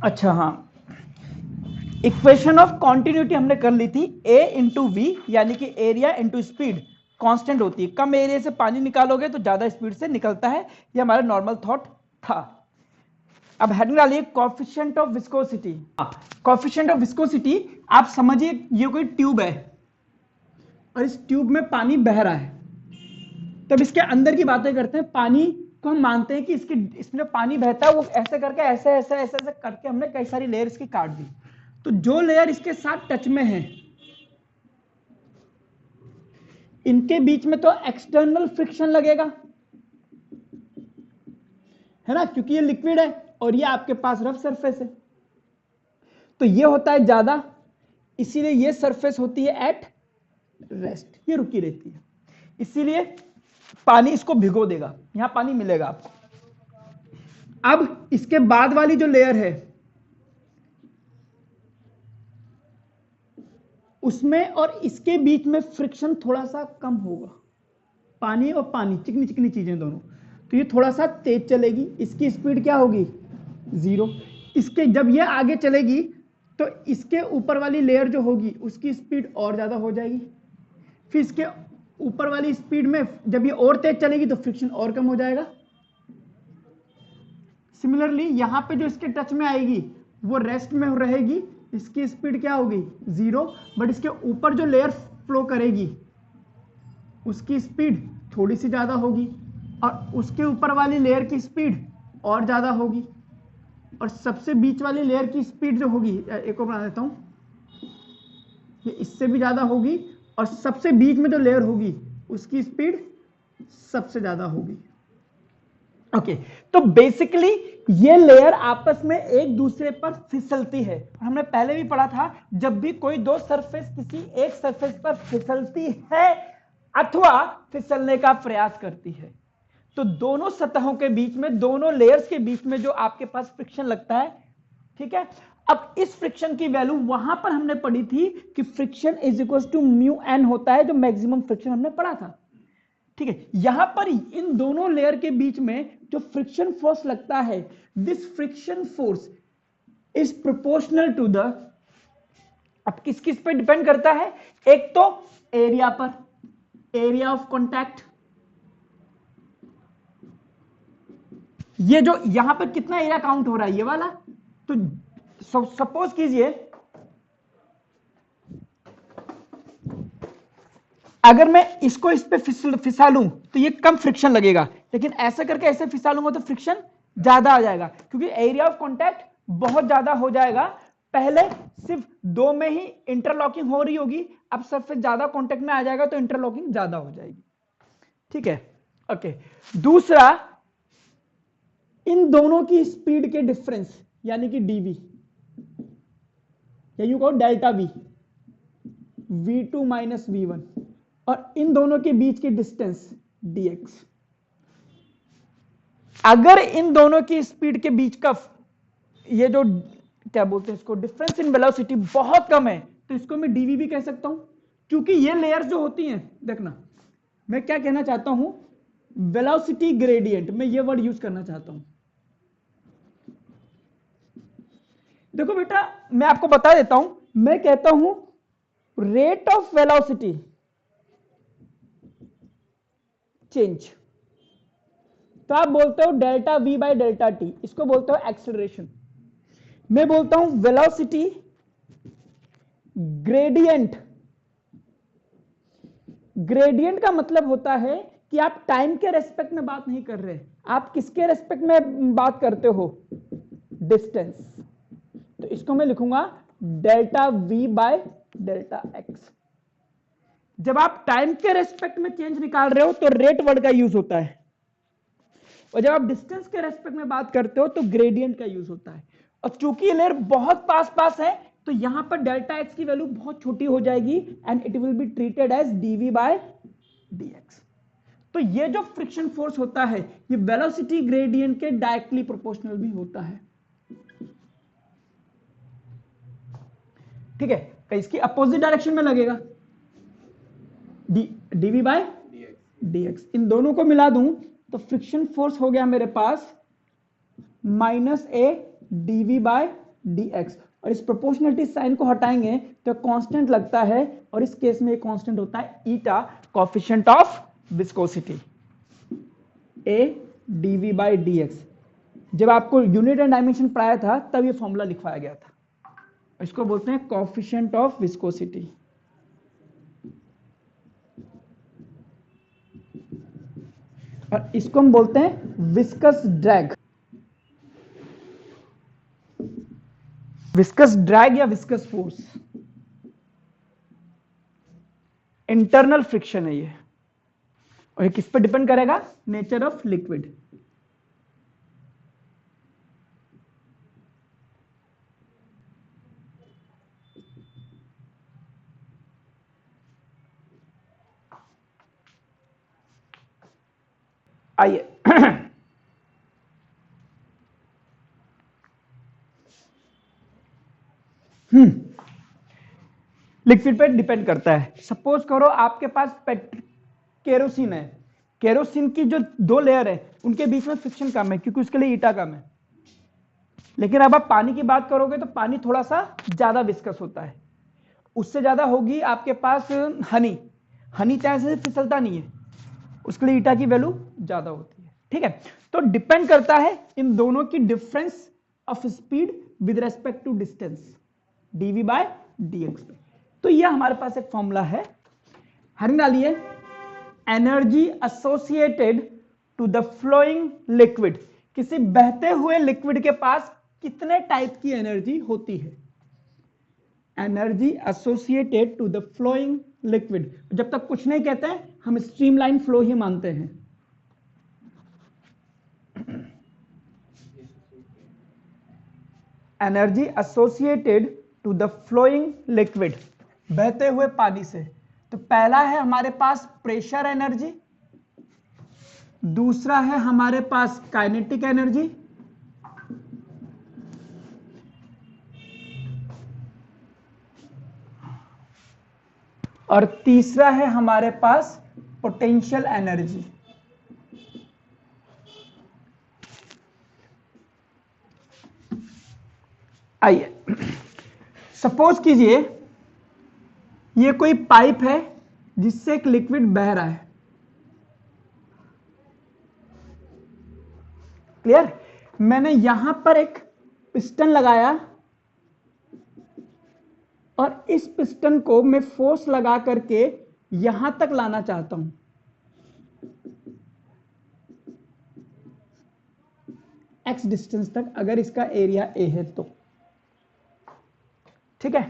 अच्छा हाँ, equation of continuity हमने कर ली थी, A इंटू वी यानी कि एरिया इंटू स्पीड कांस्टेंट होती है। कम एरिया से पानी निकालोगे तो ज्यादा स्पीड से निकलता है, ये हमारा नॉर्मल थॉट था। अब हेडिंग डालिए coefficient of viscosity. Coefficient of viscosity, आप समझिए ये कोई ट्यूब है और इस ट्यूब में पानी बह रहा है, तब इसके अंदर की बातें करते हैं। पानी को हम मानते हैं कि इसमें जो पानी बहता है वो ऐसे करके ऐसे ऐसे ऐसे ऐसे करके हमने कई सारी लेयर इसकी काट दी। तो जो लेयर इसके साथ टच में है इनके बीच में तो एक्सटर्नल फ्रिक्शन लगेगा, है ना, क्योंकि ये लिक्विड है और ये आपके पास रफ सरफेस है, तो ये होता है ज्यादा, इसीलिए ये सरफेस होती है एट रेस्ट, ये रुकी रहती है, इसीलिए पानी इसको भिगो देगा, यहां पानी मिलेगा आपको। अब इसके बाद वाली जो लेयर है उसमें और इसके बीच में फ्रिक्शन थोड़ा सा कम होगा, पानी और पानी चिकनी चिकनी चीजें दोनों, तो ये थोड़ा सा तेज चलेगी, इसकी स्पीड क्या होगी 0। इसके जब ये आगे चलेगी तो इसके ऊपर वाली लेयर जो होगी उसकी स्पीड और ज्यादा हो जाएगी, फिर इसके ऊपर वाली स्पीड में जब ये और तेज चलेगी तो फ्रिक्शन और कम हो जाएगा। सिमिलरली यहां पे जो इसके टच में आएगी वो रेस्ट में रहेगी, इसकी स्पीड क्या होगी 0, बट इसके ऊपर जो लेयर फ्लो करेगी उसकी स्पीड थोड़ी सी ज्यादा होगी और उसके ऊपर वाली लेयर की स्पीड और ज्यादा होगी, और सबसे बीच वाली लेयर की स्पीड जो होगी, एक और बना देता हूं, ये इससे भी ज्यादा होगी, और सबसे बीच में जो लेयर होगी उसकी स्पीड सबसे ज्यादा होगी। ओके, तो बेसिकली ये लेयर आपस में एक दूसरे पर फिसलती है। हमने पहले भी पढ़ा था, जब भी कोई दो सरफेस किसी एक सरफेस पर फिसलती है अथवा फिसलने का प्रयास करती है तो दोनों सतहों के बीच में, दोनों लेयर्स के बीच में जो आपके पास फ्रिक्शन लगता है, ठीक है। अब इस फ्रिक्शन की वैल्यू वहां पर हमने पढ़ी थी कि friction is equal to mu N होता है, जो मैक्सिमम फ्रिक्शन हमने पढ़ा था, ठीक है। यहां पर इन दोनों लेयर के बीच में जो फ्रिक्शन फोर्स लगता है, this friction force is proportional to the, अब किस किस पे डिपेंड करता है, एक तो एरिया पर, एरिया ऑफ कॉन्टैक्ट, ये जो यहां पर कितना एरिया काउंट हो रहा है ये वाला, तो सपोज कीजिए अगर मैं इसको इस पे फिसालूं तो ये कम फ्रिक्शन लगेगा, लेकिन ऐसे करके ऐसे फिसालूंगा तो फ्रिक्शन ज्यादा आ जाएगा, क्योंकि एरिया ऑफ कॉन्टैक्ट बहुत ज्यादा हो जाएगा। पहले सिर्फ दो में ही इंटरलॉकिंग हो रही होगी, अब सरफेस ज्यादा कॉन्टैक्ट में आ जाएगा तो इंटरलॉकिंग ज्यादा हो जाएगी, ठीक है। ओके, दूसरा, इन दोनों की स्पीड के डिफरेंस यानी कि डीवी, या यू कहो delta we, v2 minus v1, और इन दोनों के बीच की डिस्टेंस dx। अगर इन दोनों की स्पीड के बीच का ये जो क्या बोलते हैं इसको, डिफरेंस इन वेलोसिटी बहुत कम है, तो इसको मैं dv भी कह सकता हूं, क्योंकि ये लेयर्स जो होती हैं, देखना मैं क्या कहना चाहता हूं, वेलोसिटी ग्रेडियंट, मैं ये वर्ड यूज करना चाहता हूं। देखो बेटा, मैं आपको बता देता हूं, मैं कहता हूं रेट ऑफ वेलोसिटी चेंज, तो आप बोलते हो delta we by delta T, इसको बोलते हो एक्सेलरेशन। मैं बोलता हूं वेलोसिटी ग्रेडियंट, ग्रेडियंट का मतलब होता है कि आप टाइम के रेस्पेक्ट में बात नहीं कर रहे, आप किसके रेस्पेक्ट में बात करते हो, डिस्टेंस, तो इसको मैं लिखूंगा delta we by delta x. जब आप टाइम के रेस्पेक्ट में चेंज निकाल रहे हो तो रेट वर्ड का यूज होता है, और जब आप डिस्टेंस के रेस्पेक्ट में बात करते हो तो ग्रेडियंट का यूज होता है। और चूंकि ये लेयर बहुत पास पास है तो यहां पर डेल्टा एक्स की वैल्यू बहुत छोटी हो जाएगी and it will be treated as dv by dx. तो ये जो फ्रिक्शन फोर्स होता है ये वेलोसिटी ग्रेडियंट के डायरेक्टली प्रोपोर्शनल भी होता है, ठीक है। इसकी अपोजिट डायरेक्शन में लगेगा, डीवी बाय डीएक्स, इन दोनों को मिला दूं तो फ्रिक्शन फोर्स हो गया मेरे पास माइनस ए डीवी बाय dx, और इस प्रोपोर्शनलिटी साइन को हटाएंगे तो कांस्टेंट लगता है, और इस केस में ये कांस्टेंट होता है eta, coefficient of viscosity, a dv by dx। जब आपको यूनिट एंड डायमेंशन पढ़ाया था तब ये फॉर्मूला लिखवाया गया था, इसको बोलते हैं कोएफिशिएंट ऑफ विस्कोसिटी। और इसको हम बोलते हैं विस्कस ड्रैग, विस्कस ड्रैग या विस्कस फोर्स, इंटरनल फ्रिक्शन है ये, और ये किस पर डिपेंड करेगा? Nature of liquid. आइए लिक्विड पे डिपेंड करता है। सपोज करो आपके पास केरोसिन है, केरोसिन की जो दो लेयर है उनके बीच में फ्रिक्शन कम है क्योंकि उसके लिए ईटा कम है, लेकिन अब आप पानी की बात करोगे तो पानी थोड़ा सा ज्यादा विस्कस होता है, उससे ज्यादा होगी आपके पास हनी, हनी चाहे से फिसलता नहीं है, उसके लिए ईटा की वैल्यू ज्यादा होती है। ठीक है, तो डिपेंड करता है इन दोनों की difference of speed with respect to distance, dv by dx पे। तो यह हमारे पास एक फॉर्मूला है, हर डालिए, energy associated to the flowing liquid, किसी बहते हुए लिक्विड के पास कितने टाइप की एनर्जी होती है, energy associated to the flowing liquid. जब तक कुछ नहीं कहते हैं हम स्ट्रीमलाइन फ्लो ही मानते हैं। Energy associated to the flowing liquid, बहते हुए पानी से। तो पहला है हमारे पास प्रेशर एनर्जी, दूसरा है हमारे पास काइनेटिक एनर्जी, और तीसरा है हमारे पास पोटेंशियल एनर्जी। आइए सपोज कीजिए ये कोई पाइप है जिससे एक लिक्विड बह रहा है, क्लियर? मैंने यहां पर एक पिस्टन लगाया और इस पिस्टन को मैं फोर्स लगा करके यहां तक लाना चाहता हूं, x डिस्टेंस तक, अगर इसका एरिया a है तो। ठीक है,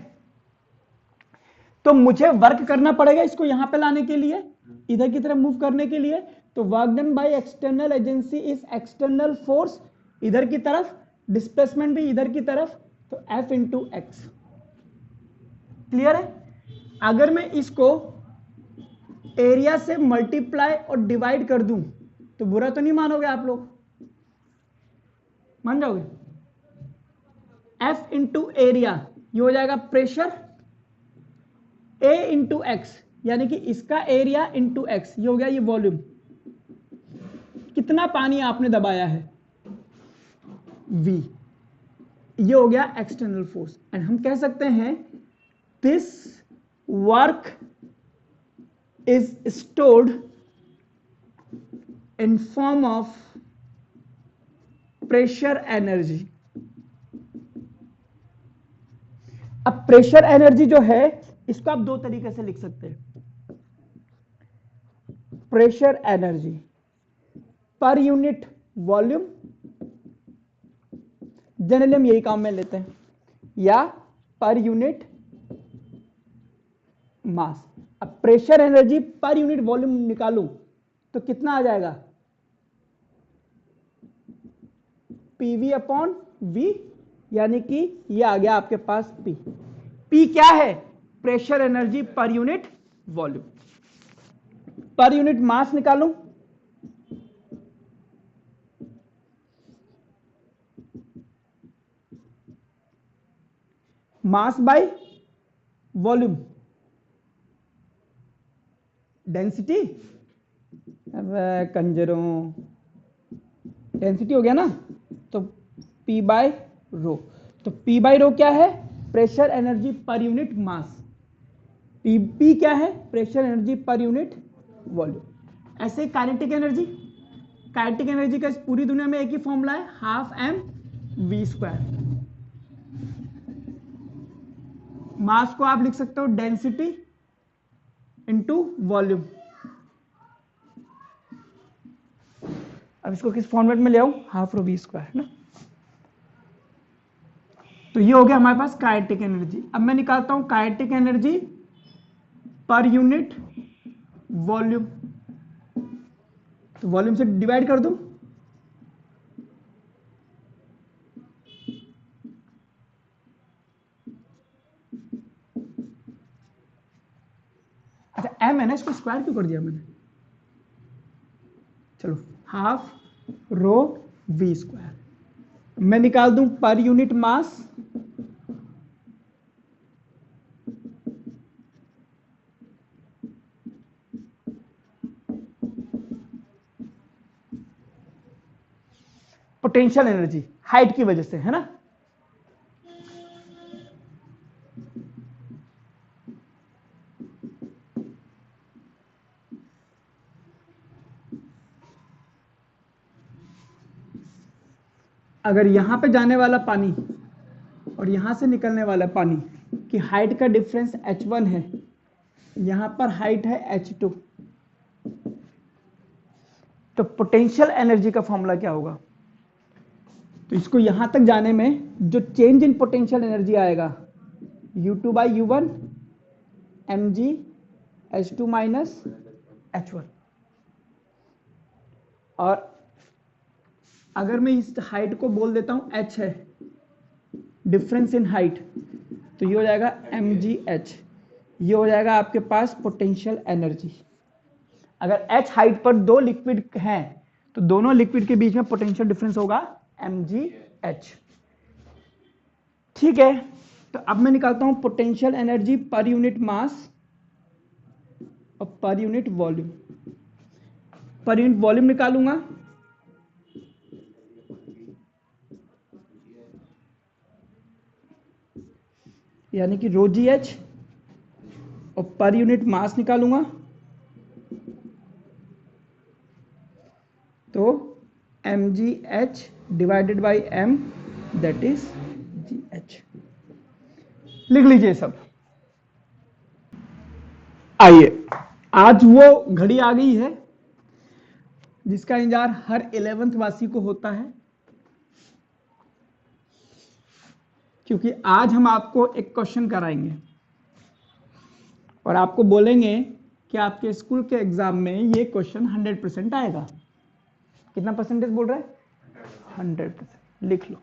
तो मुझे वर्क करना पड़ेगा इसको यहां पे लाने के लिए, इधर की तरफ मूव करने के लिए। तो work done by external agency is external force, इधर की तरफ, डिस्प्लेसमेंट भी इधर की तरफ, तो F इंटू एक्स। क्लियर है? अगर मैं इसको एरिया से मल्टीप्लाई और डिवाइड कर दूं तो बुरा तो नहीं मानोगे आप लोग? मान जाओगे? F इंटू एरिया, ये हो जाएगा प्रेशर, A इंटू एक्स, यानी कि इसका एरिया इंटू एक्स, ये हो गया ये वॉल्यूम, कितना पानी आपने दबाया है, V, ये हो गया एक्सटर्नल फोर्स। एंड हम कह सकते हैं this work is stored in form of pressure energy. अब प्रेशर एनर्जी जो है इसको आप दो तरीके से लिख सकते हैं, pressure energy per unit volume, generally हम यही काम में लेते हैं, या पर यूनिट मास। अब pressure energy per unit volume निकालूं तो कितना आ जाएगा, PV अपॉन V, यानी कि ये आ गया आपके पास P। P क्या है? Pressure energy per unit volume. Per unit mass निकालूं, मास बाय वॉल्यूम, डेंसिटी, कंजरों, डेंसिटी हो गया ना, तो P बाय रो। तो P बाई रो क्या है? प्रेशर एनर्जी पर यूनिट मास। P क्या है? Pressure energy per unit volume. ऐसे काइनेटिक एनर्जी, काइनेटिक एनर्जी का इस पूरी दुनिया में एक ही फॉर्मूला है, हाफ एम वी स्क्वायर। मास को आप लिख सकते हो डेंसिटी इंटू वॉल्यूम। अब इसको किस फॉर्मेट में ले आऊं? हाफ रो वी स्क्वायर ना। तो ये हो गया हमारे पास काइनेटिक एनर्जी। अब मैं निकालता हूं kinetic energy per unit volume. तो वॉल्यूम से डिवाइड कर दूं, अच्छा एम है ना, इसको स्क्वायर क्यों कर दिया मैंने? चलो हाफ रो वी स्क्वायर। मैं निकाल दूं पर यूनिट मास, पोटेंशियल एनर्जी हाइट की वजह से, है ना। अगर यहां पे जाने वाला पानी और यहां से निकलने वाला पानी की हाइट का डिफरेंस h1 है, यहां पर हाइट है h2, तो पोटेंशियल एनर्जी का फॉर्मूला क्या होगा? तो इसको यहां तक जाने में जो चेंज इन पोटेंशियल एनर्जी आएगा, U2 by U1 mg h2 minus h1। और अगर मैं इस हाइट को बोल देता हूं h है, डिफरेंस इन हाइट, तो ये हो जाएगा mgh। ये हो जाएगा आपके पास पोटेंशियल एनर्जी। अगर h हाइट पर दो लिक्विड हैं तो दोनों लिक्विड के बीच में पोटेंशियल डिफरेंस होगा mgh। ठीक है, तो अब मैं निकालता हूं potential energy per unit mass और per unit volume. Per unit volume निकालूंगा, यानी कि रो जी एच, और पर यूनिट मास निकालूंगा तो M G H divided by M, that is G H. लिख लीजिए सब। आइए, आज वो घड़ी आ गई है जिसका इंतजार हर 11th वासी को होता है, क्योंकि आज हम आपको एक क्वेश्चन कराएंगे और आपको बोलेंगे कि आपके स्कूल के एग्जाम में ये क्वेश्चन 100% आएगा। कितना परसेंटेज बोल रहे हैं? 100%। लिख लो।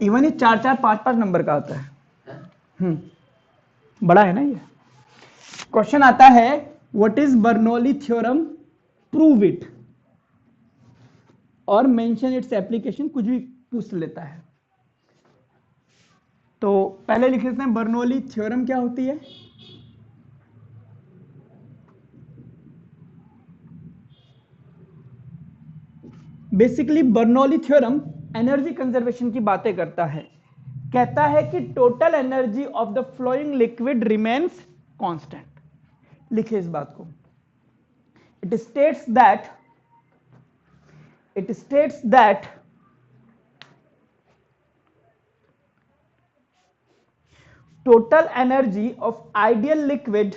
इवन ये 4-4 5-5 नंबर का आता है। बड़ा है ना ये। क्वेश्चन आता है what is Bernoulli theorem, prove it, और मेंशन इट्स एप्लीकेशन, कुछ भी पूछ लेता है। तो पहले लिख लेते हैं बर्नौली थ्योरम क्या होती है। Basically Bernoulli theorem energy conservation की बातें करता है। कहता है कि total energy of the flowing liquid remains constant. लिखिए इस बात को। It states that total energy of ideal liquid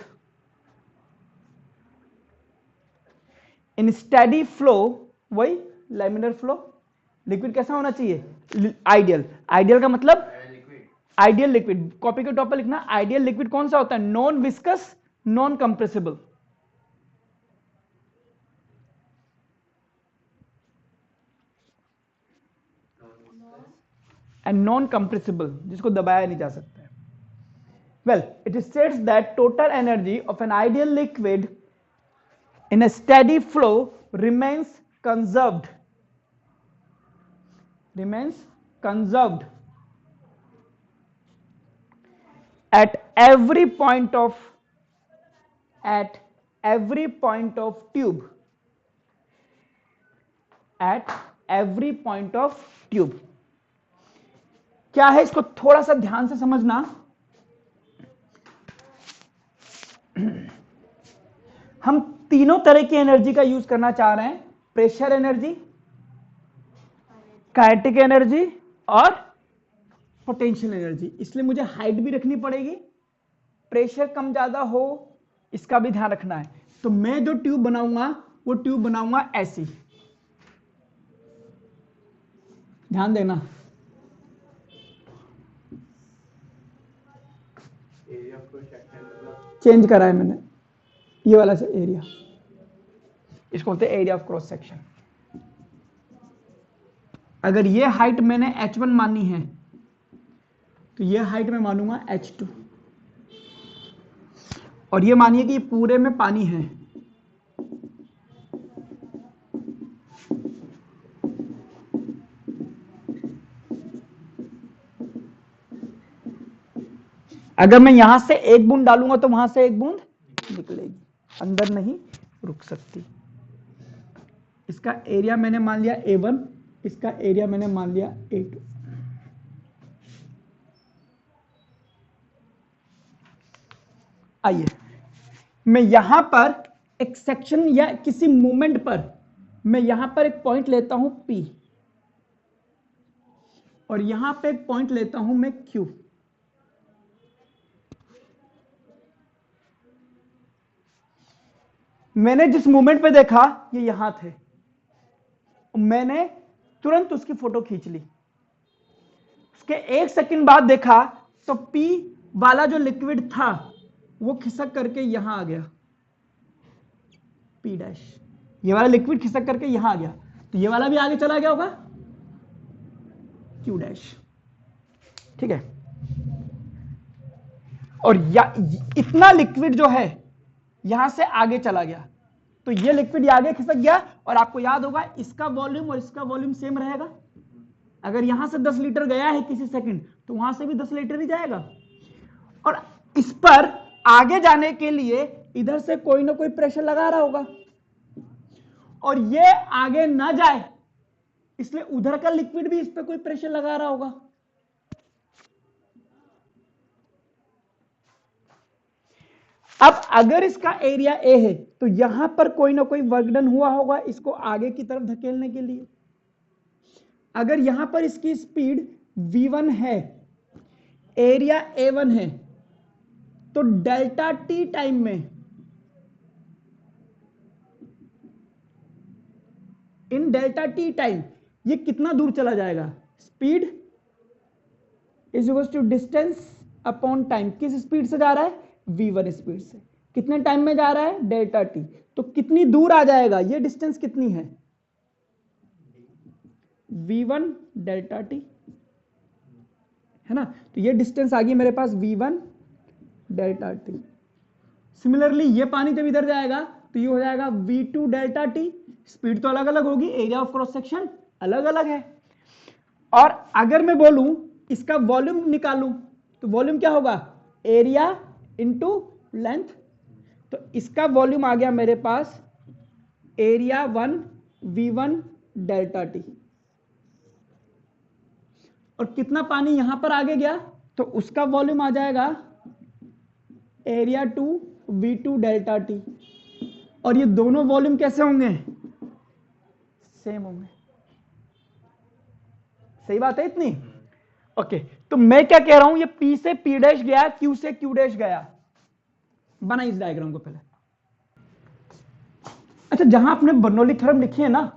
in steady flow, वही लैमिनर फ्लो, लिक्विड कैसा होना चाहिए? आइडियल। आइडियल का मतलब आइडियल लिक्विड, कॉपी के टॉप पर लिखना, आइडियल लिक्विड कौन सा होता है? Non viscous, non compressible. And non compressible, जिसको दबाया नहीं जा सकता। Well, it states that total energy of an ideal liquid in a steady flow remains conserved at every point of at every point of tube, at every point of tube। क्या है, इसको थोड़ा सा ध्यान से समझना। हम तीनों तरह की एनर्जी का यूज करना चाह रहे हैं, प्रेशर एनर्जी, काइनेटिक एनर्जी और पोटेंशियल एनर्जी। इसलिए मुझे हाइट भी रखनी पड़ेगी, प्रेशर कम ज्यादा हो इसका भी ध्यान रखना है। तो मैं जो ट्यूब बनाऊंगा वो ट्यूब बनाऊंगा ऐसी, ध्यान देना। चेंज करा है मैंने, ये वाला से एरिया, इसको बोलते हैं एरिया ऑफ क्रॉस सेक्शन। अगर ये हाइट मैंने h1 मानी है तो ये हाइट मैं मानूंगा h2, और ये मानिए कि पूरे में पानी है, अगर मैं यहां से एक बूंद डालूंगा तो वहां से एक बूंद निकलेगी, अंदर नहीं रुक सकती। इसका एरिया मैंने मान लिया A1, इसका एरिया मैंने मान लिया A2। आइए मैं यहां पर एक सेक्शन या किसी मोमेंट पर मैं यहां पर एक पॉइंट लेता हूं P, और यहां पे एक पॉइंट लेता हूं मैं Q। मैंने जिस मोमेंट पे देखा ये यहां थे, मैंने तुरंत उसकी फोटो खींच ली। उसके एक सेकंड बाद देखा तो P वाला जो लिक्विड था वो खिसक करके यहां आ गया, P डैश, ये वाला लिक्विड खिसक करके यहां आ गया, तो ये वाला भी आगे चला गया होगा Q डैश, ठीक है। और इतना लिक्विड जो है यहां से आगे चला गया, तो ये लिक्विड आगे खिसक गया, और आपको याद होगा इसका वॉल्यूम और इसका वॉल्यूम सेम रहेगा। अगर यहां से 10 लीटर गया है किसी सेकंड तो वहां से भी 10 लीटर ही जाएगा। और इस पर आगे जाने के लिए इधर से कोई ना कोई प्रेशर लगा रहा होगा, और ये आगे ना जाए इसलिए उधर का लिक्विड भी इस पर कोई प्रेशर लगा रहा होगा। अब अगर इसका एरिया A है तो यहां पर कोई ना कोई वर्क डन हुआ होगा इसको आगे की तरफ धकेलने के लिए। अगर यहां पर इसकी स्पीड v1 है, एरिया A1 है, तो डेल्टा टी टाइम में, इन डेल्टा टी टाइम ये कितना दूर चला जाएगा, speed is equal to distance upon time. किस स्पीड से जा रहा है, v1 स्पीड से, कितने टाइम में जा रहा है, डेल्टा टी, तो कितनी दूर आ जाएगा, ये डिस्टेंस कितनी है, v1 डेल्टा टी, है ना। तो ये डिस्टेंस आ गई मेरे पास v1 डेल्टा टी। सिमिलरली ये पानी जब इधर जाएगा तो ये हो जाएगा v2 डेल्टा टी। स्पीड तो अलग अलग होगी, एरिया ऑफ क्रॉस सेक्शन अलग अलग है। और अगर मैं बोलूं इसका वॉल्यूम निकालूं तो वॉल्यूम क्या होगा, एरिया इंटू लेंथ। तो इसका वॉल्यूम आ गया मेरे पास एरिया 1 v1 डेल्टा टी, और कितना पानी यहां पर आगे गया तो उसका वॉल्यूम आ जाएगा एरिया 2 v2 डेल्टा टी। और ये दोनों वॉल्यूम कैसे होंगे, सेम होंगे। सही बात है इतनी, ओके। तो मैं क्या कह रहा हूं, ये P से P डैश गया, Q से Q डैश गया। बना इस डायग्राम को पहले। अच्छा, जहां आपने बर्नौली थ्योरम लिखी है ना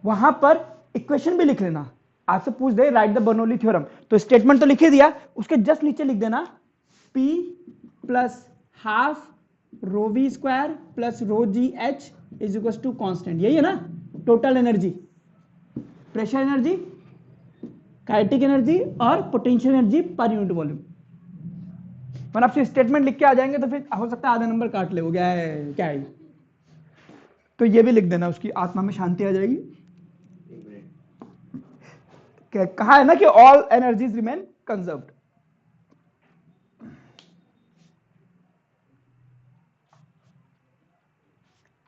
वहां पर इक्वेशन भी लिख लेना। आपसे पूछ दे राइट द बर्नौली थ्योरम, तो स्टेटमेंट तो लिख ही दिया, उसके जस्ट नीचे लिख देना P plus half rho v square plus rho g h is equal to constant. यही है ना total energy, pressure energy, kinetic energy और potential energy per unit volume. पर आपसे स्टेटमेंट लिख के आ जाएंगे तो फिर हो सकता है आधा नंबर काट ले, हो गया है क्या है। तो ये भी लिख देना, उसकी आत्मा में शांति आ जाएगी। कहा है ना कि ऑल एनर्जीज रिमेन कंजर्व्ड।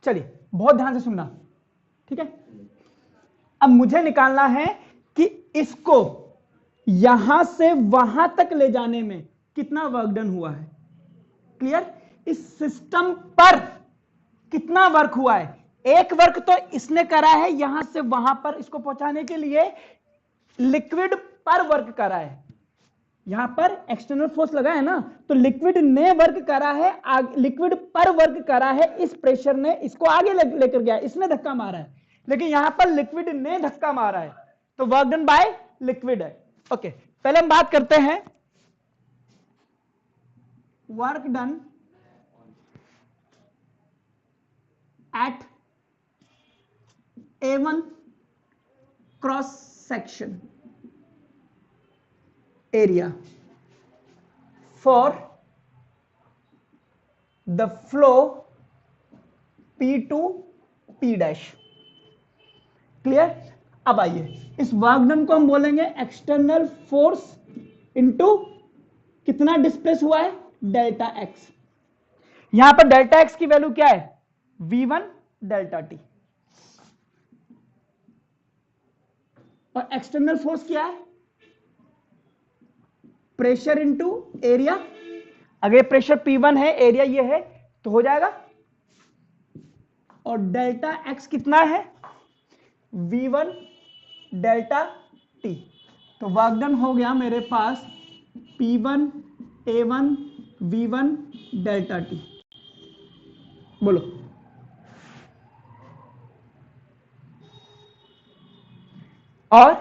चलिए बहुत ध्यान से सुनना, ठीक है। अब मुझे निकालना है कि इसको यहां से वहां तक ले जाने में कितना वर्क डन हुआ है। क्लियर? इस सिस्टम पर कितना वर्क हुआ है। एक वर्क तो इसने करा है यहां से वहां पर इसको पहुंचाने के लिए, लिक्विड पर वर्क करा है। यहां पर एक्सटर्नल फोर्स लगा है ना, तो लिक्विड ने वर्क करा है, लिक्विड पर वर्क करा है। इस प्रेशर ने इसको आगे लेकर गया, इसने धक्का मारा है, लेकिन यहां पर लिक्विड ने धक्का मारा है, तो वर्क डन बाय लिक्विड है। ओके, पहले हम बात करते हैं work done at A1 cross section area for the flow P to P dash। Clear? अब आइए इस वर्क डन को हम बोलेंगे एक्सटर्नल फोर्स इनटू कितना डिस्प्लेस हुआ है, डेल्टा एक्स। यहां पर डेल्टा एक्स की वैल्यू क्या है, V1 डेल्टा टी, और एक्सटर्नल फोर्स क्या है, प्रेशर इंटू एरिया। अगर प्रेशर P1 है, एरिया ये है, तो हो जाएगा। और डेल्टा एक्स कितना है, V1 डेल्टा टी। तो वर्क डन हो गया मेरे पास P1 A1 V1 delta T. बोलो, और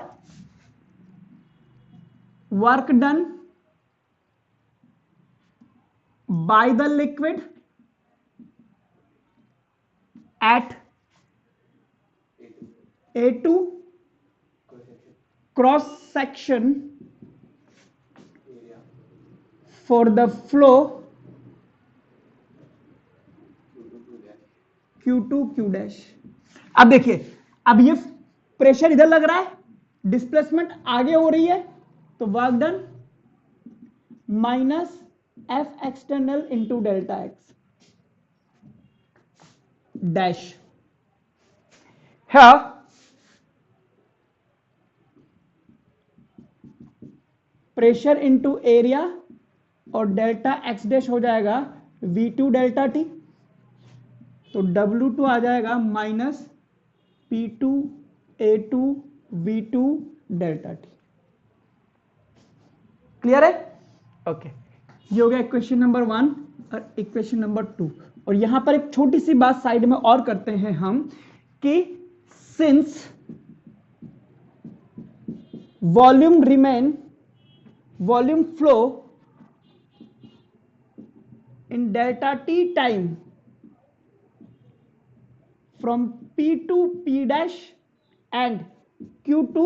work done by the liquid at A2 cross section for the flow Q2 Q dash। अब देखिए, अब ये प्रेशर इधर लग रहा है, डिस्प्लेसमेंट आगे हो रही है, तो work done minus F external into delta x dash. है प्रेशर इंटू एरिया, और डेल्टा एक्स डैश हो जाएगा V2 डेल्टा टी, तो W2 आ जाएगा minus P2 A2 V2 delta T. Clear है? ओके, ये हो गया इक्वेशन नंबर 1 और इक्वेशन नंबर 2। और यहां पर एक छोटी सी बात साइड में और करते हैं हम कि since volume remain, volume flow in delta T time from P to P dash and Q to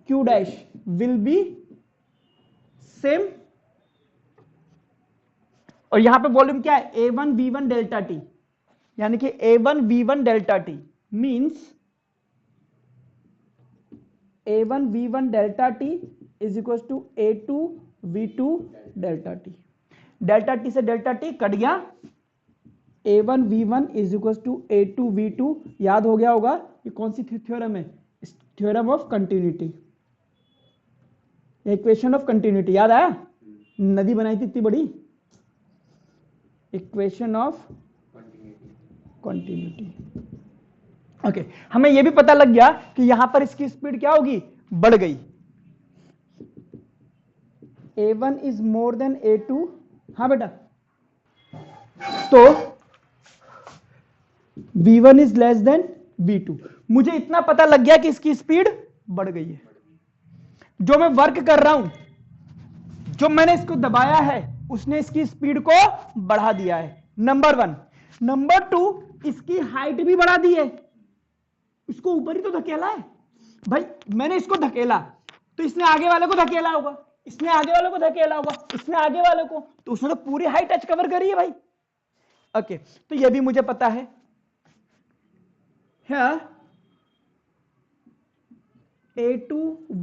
Q dash will be same. और यहां पे वॉल्यूम क्या है, A1 V1 डेल्टा टी, यानी कि A1 V1 delta T means A1 V1 delta T is equal to A2 V2 delta T. Delta T से delta T cut गया, A1 V1 is equal to A2 V2। याद हो गया होगा ये कौन सी थ्योरम है, theorem of continuity, equation of continuity. याद आया, नदी बनाई थी इतनी बड़ी, इक्वेशन ऑफ कंटिन्यूटी। ओके, हमें यह भी पता लग गया कि यहां पर इसकी स्पीड क्या होगी, बढ़ गई। A1 is more than A2। हाँ बेटा, तो V1 is less than V2। मुझे इतना पता लग गया कि इसकी स्पीड बढ़ गई है। जो मैं वर्क कर रहा हूं, जो मैंने इसको दबाया है, उसने इसकी स्पीड को बढ़ा दिया है, नंबर 1। नंबर 2, इसकी हाइट भी बढ़ा दी है, इसको ऊपर ही तो धकेला है भाई। मैंने इसको धकेला तो इसने आगे वाले को धकेला होगा, इसने आगे वाले को धकेला होगा, इसने आगे वाले को, तो उसने तो पूरी हाइट टच कवर करी है भाई। ओके, तो यह भी मुझे पता है। A2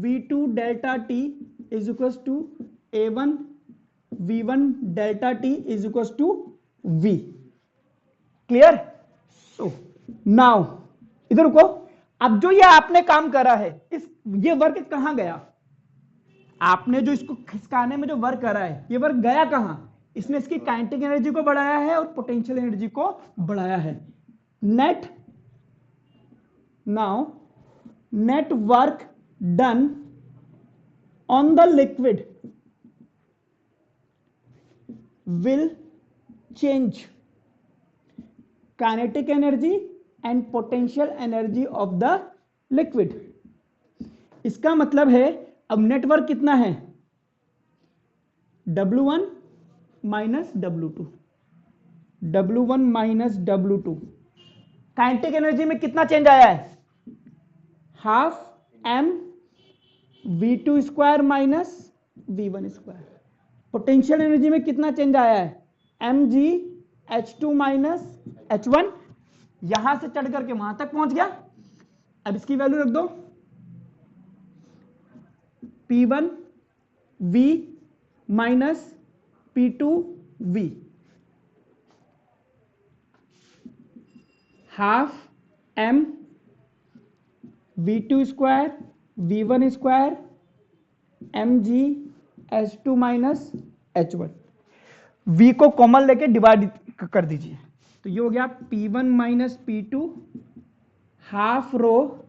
V2 delta T is equal to A1 V1 delta T is equal to V। Clear? So now इधर रुको, अब जो ये आपने काम करा है, ये वर्क कहां गया? आपने जो इसको खिसकाने में जो वर्क करा है, ये वर्क गया कहां? इसने इसकी काइनेटिक एनर्जी को बढ़ाया है और पोटेंशियल एनर्जी को बढ़ाया है। Net now net work done on the liquid will change kinetic energy and potential energy of the liquid। इसका मतलब है अब नेटवर्क कितना है? W1 minus W2, W1 minus W2। Kinetic energy में कितना चेंज आया है? Half m V2 square minus V1 square. Potential energy में कितना चेंज आया है? mg h2 minus h1। यहां से चढ़ करके वहां तक पहुंच गया। अब इसकी वैल्यू रख दो, P1 V minus P2 V, half m V2 square V1 square mg H2 minus H1। V को कॉमन लेके डिवाइड कर दीजिए, तो ये हो गया P1 minus P2 half rho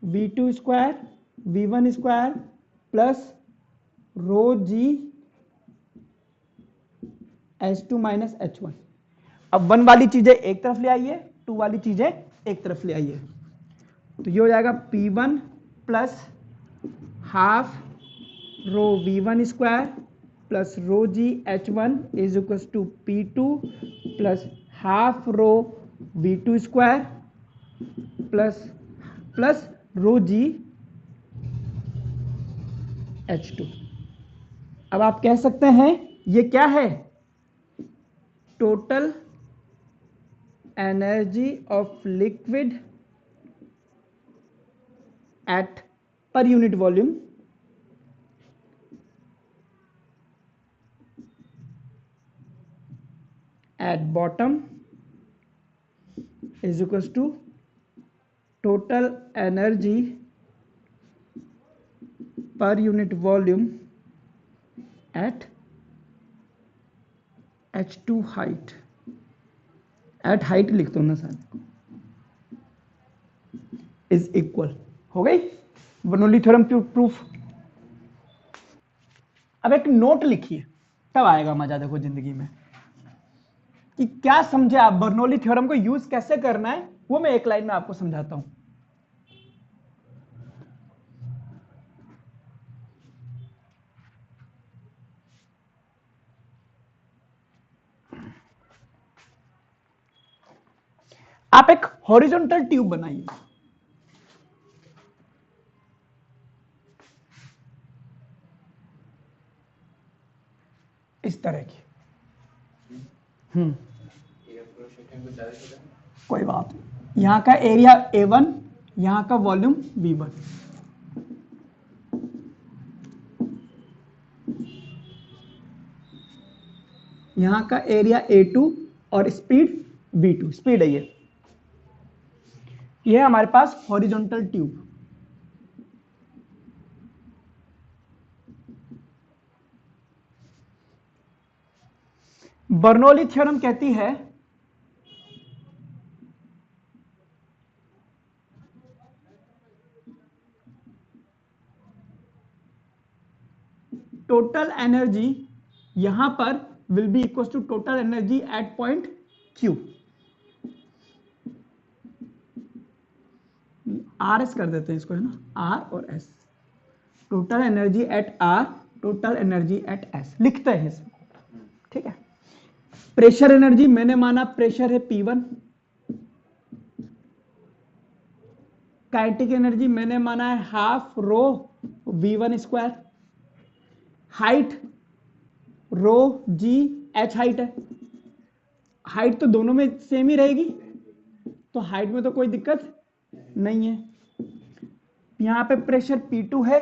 V2 square V1 square plus rho जी H2 माइनस H1। अब 1 वाली चीजें एक तरफ ले आइए, 2 वाली चीजें एक तरफ ले आइए, तो ये हो जाएगा P1 plus half rho V1 square plus rho G H1 is equal to P2 plus half rho V2 square plus rho ji H2। अब आप कह सकते हैं ये क्या है? Total energy of liquid at per unit volume at bottom is equals to total energy per unit volume at H2 height, at height लिख दो ना सर, is equal। हो गई बर्नौली थ्योरम प्रूफ। अब एक नोट लिखिए, तब आएगा मजा देखो जिंदगी में कि क्या समझे आप, बर्नौली थ्योरम को यूज कैसे करना है, वो मैं एक लाइन में आपको समझाता हूं। आप एक हॉरिजॉन्टल ट्यूब बनाइए, इस तरह की। कोई बात नहीं, यहां का एरिया A1, यहां का वॉल्यूम V1, यहां का एरिया A2 और स्पीड V2, स्पीड है ये हमारे पास हॉरिजॉन्टल ट्यूब। बर्नौली थ्योरम कहती है टोटल एनर्जी यहां पर will be equal to total energy at point Q। RS कर देते हैं इसको, है ना, R और S। Total energy eight R, total energy eight S लिखते हैं इसको, ठीक है। प्रेशर एनर्जी मैंने माना प्रेशर है P1, काइनेटिक एनर्जी मैंने माना है half rho V1 square, height rho g H height है, हाइट तो दोनों में सेम ही रहेगी, तो हाइट में तो कोई दिक्कत नहीं है। यहां पे प्रेशर P2 है,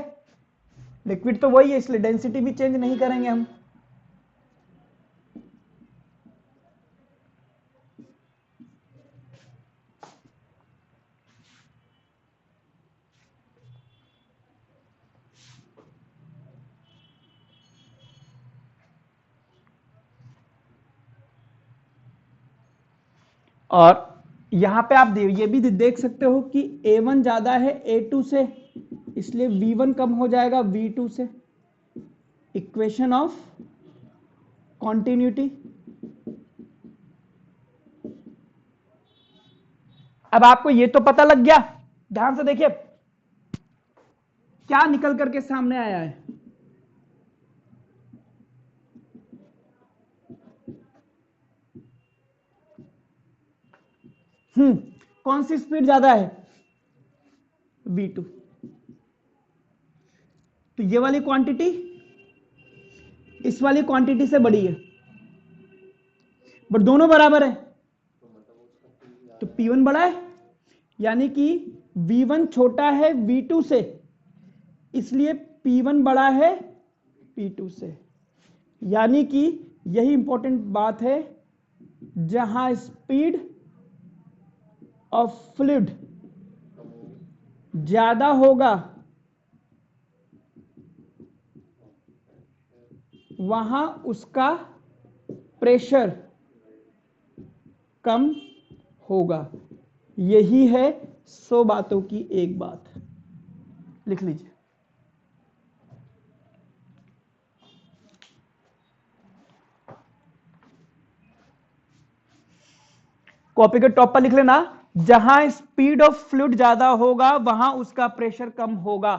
लिक्विड तो वही है इसलिए डेंसिटी भी चेंज नहीं करेंगे हम। और यहां पे आप ये भी देख सकते हो कि A1 ज्यादा है A2 से, इसलिए V1 कम हो जाएगा V2 से। Equation of continuity. अब आपको ये तो पता लग गया, ध्यान से देखिए क्या निकल करके सामने आया है। कौन सी स्पीड ज्यादा है? V2। तो ये वाली क्वांटिटी इस वाली क्वांटिटी से बड़ी है, बट दोनों बराबर है, तो P1 बड़ा है, यानी कि V1 छोटा है V2 से, इसलिए P1 बड़ा है P2 से। यानी कि यही इंपॉर्टेंट बात है, जहां स्पीड ऑफ फ्लूइड ज्यादा होगा वहां उसका प्रेशर कम होगा। यही है 100 बातों की एक बात। लिख लीजिए। कॉपी के टॉप पर लिख लेना, जहां स्पीड ऑफ फ्लूइड ज्यादा होगा वहां उसका प्रेशर कम होगा।